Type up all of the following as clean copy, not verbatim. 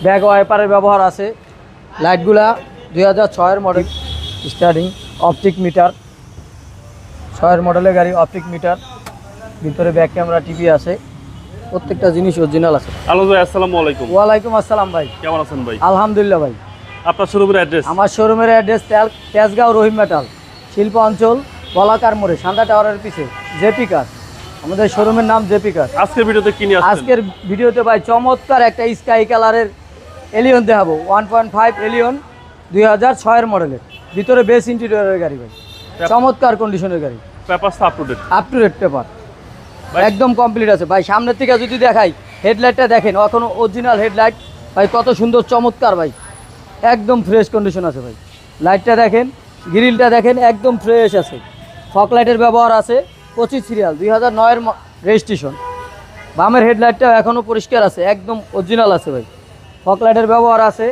Back ওয়াইপারের ব্যবহার আছে। লাইটগুলা 2006-এর model, starting optic metre, 6-এর মডেলের গাড়ি, অপটিক মিটার, ভিতরে ব্যাক ক্যামেরা, টিভি আছে, প্রত্যেকটা জিনিস অরিজিনাল আছে। আলম ভাই আসসালামু আলাইকুম। ওয়ালাইকুম আসসালাম ভাই, কেমন আছেন ভাই? আলহামদুলিল্লাহ ভাই। আপনার শোরুমের অ্যাড্রেস? আমার শোরুমের অ্যাড্রেস তেজগাঁও রহিম মেটাল শিল্প অঞ্চল, বলাকার মোড়ে, সান্দা টাওয়ারের পিছে, জেপি কার। আমাদের শোরুমের নাম জেপি কার। আজকের ভিডিওতে কি নিয়ে আসছেন? আজকের ভিডিওতে ভাই চমৎকার একটা স্কাই কালারের এলিয়ন দেখাবো। 1.5 এলিয়ন, 2006-এর মডেলের, ভিতরে বেস ইন্টেরিয়রের গাড়ি ভাই, চমৎকার কন্ডিশনের গাড়ি, papers up to date? Up to date paper, একদম কমপ্লিট আছে ভাই। সামনের থেকে যদি দেখাই, হেডলাইটটা দেখেন, এখনো অরিজিনাল হেডলাইট ভাই, কত সুন্দর চমৎকার ভাই, একদম ফ্রেশ কন্ডিশন আছে ভাই। লাইটটা দেখেন, গ্রিলটা দেখেন, একদম ফ্রেশ আছে। ফক লাইটের ব্যবহার আছে, 25 সিরিয়াল, 2009-এর রেজিস্ট্রেশন। বামের হেডলাইটটাও এখনও পরিষ্কার আছে, একদম অরিজিনাল আছে ভাই। ফক লাইটের ব্যবহার আছে।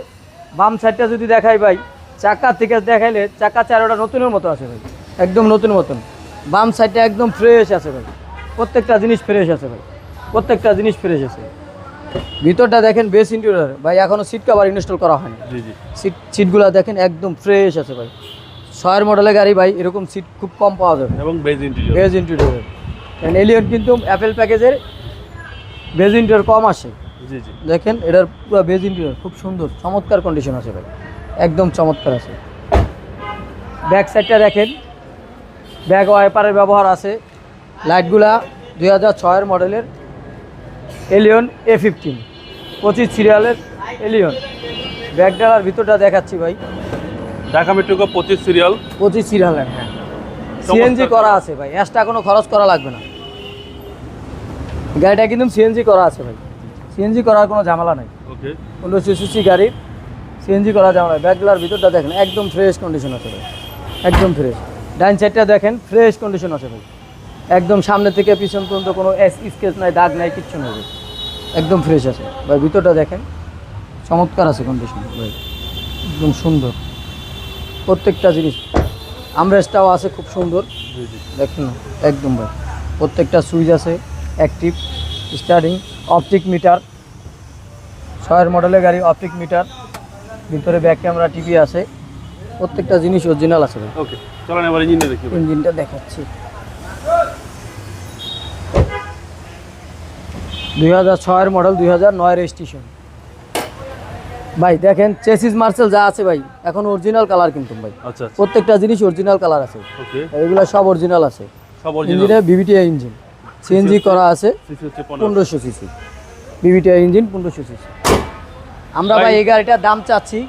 বাম সাইডটা যদি দেখাই ভাই, চাকা থেকে দেখাইলে চাকা চারোটা নতুনের মতো আছে ভাই, একদম নতুন মতন। বাম সাইডটা একদম ফ্রেশ আছে ভাই, প্রত্যেকটা জিনিস ফ্রেশ আছে ভাই, প্রত্যেকটা জিনিস ফ্রেশ আছে। ভিতরটা দেখেন, বেস ইন্টেরিয়র ভাই, এখনও সিট কভার ইনস্টল করা হয়নি। জি জি। সিটগুলো দেখেন, একদম ফ্রেশ আছে ভাই। 6-এর মডেলের গাড়ি ভাই, এরকম সিট খুব কম পাওয়া যাবে। এবং বেজ ইন্টেরিয়র? বেজ ইন্টেরিয়র, কারণ এলিয়ন কিন্তু অ্যাপেল প্যাকেজের বেজ ইন্টেরিয়র কম আসে। জি জি। দেখেন, এটার পুরো বেজ ইন্টেরিয়র খুব সুন্দর, চমৎকার কন্ডিশন আছে ভাই, একদম চমৎকার আছে। ব্যাক সাইডটা দেখেন, ব্যাক ওয়াইপারের ব্যবহার আছে। লাইটগুলা 2006-এর মডেলের এলিয়ন A15, 25 সিরিয়ালের এলিয়ন। ব্যাক ডালার ভিতরটা দেখাচ্ছি ভাই, ঢাকা মেট্রো 25 সিরিয়াল, 25 সিরিয়ালের, হ্যাঁ। সিএনজি করা আছে ভাই, এক্সট্রা কোনো খরচ করা লাগবে না। গাড়িটা কিন্তু সিএনজি করা আছে ভাই, সিএনজি করার কোনো ঝামেলা নাই। ওকে। 1500 সিসি গাড়ি, সিএনজি করা ঝামেলা। ব্যাকগুলার ভিতরটা দেখেন, একদম ফ্রেশ কন্ডিশন আছে ভাই, একদম ফ্রেশ। ডাইন সাইডটা দেখেন, ফ্রেশ কন্ডিশন আছে ভাই, একদম সামনে থেকে পিছন পর্যন্ত কোনো স্কেচ নাই, দাগ নাই, কিচ্ছু নেই ভাই, একদম ফ্রেশ আছে ভাই। ভিতরটা দেখেন, চমৎকার আছে কন্ডিশন ভাই, একদম সুন্দর প্রত্যেকটা জিনিস। আমরেস্টটাও আছে খুব সুন্দর, জি জি। দেখুন না, একদম ভাই, প্রত্যেকটা সুইচ আছে, অ্যাক্টিভ, স্টার্টিং, অপটিক মিটার, 6-এর মডেলের গাড়ি, অপটিক মিটার, ভিতরে ব্যাক ক্যামেরা, টিভি আছে, প্রত্যেকটা জিনিস অরিজিনাল আছে ভাই। ওকে, চলেন এবার ইঞ্জিনটা দেখি। ইঞ্জিনটা দেখাচ্ছি, 2006-এর মডেল, 2009 রেজিস্ট্রেশন ভাই। দেখেন চেসিস মার্সেল যা আছে ভাই, এখন অরিজিনাল কালার কিন্তু ভাই, আচ্ছা। প্রত্যেকটা জিনিস অরিজিনাল কালার আছে। ওকে। এগুলো সব অরিজিনাল আছে। সব অরিজিনাল? ইঞ্জিনে বিবিটিআই ইঞ্জিন, সিএনজি করা আছে, সিসি হচ্ছে 1500 সিসি, বিবিটিআই ইঞ্জিন, 1500 সিসি। আমরা ভাই এই গাড়িটার দাম চাচ্ছি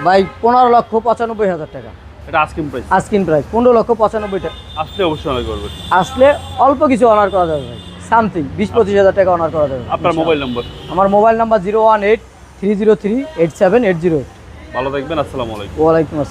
ভাই 15,95,000 টাকা। এটা আস্কিং প্রাইস? আস্কিং প্রাইস 15,95,000 টাকা। আসলে অবশ্যই অনার করবেন। আসলে অল্প কিছু অনার করা যাবে ভাই, সামথিং 20-25,000 টাকা অনার করা যাবে। আপনার মোবাইল নম্বর? আমার মোবাইল নাম্বার 018-303-8780। ভালো থাকবেন, আসসালামু আলাইকুম। ওয়ালাইকুম আসসালাম।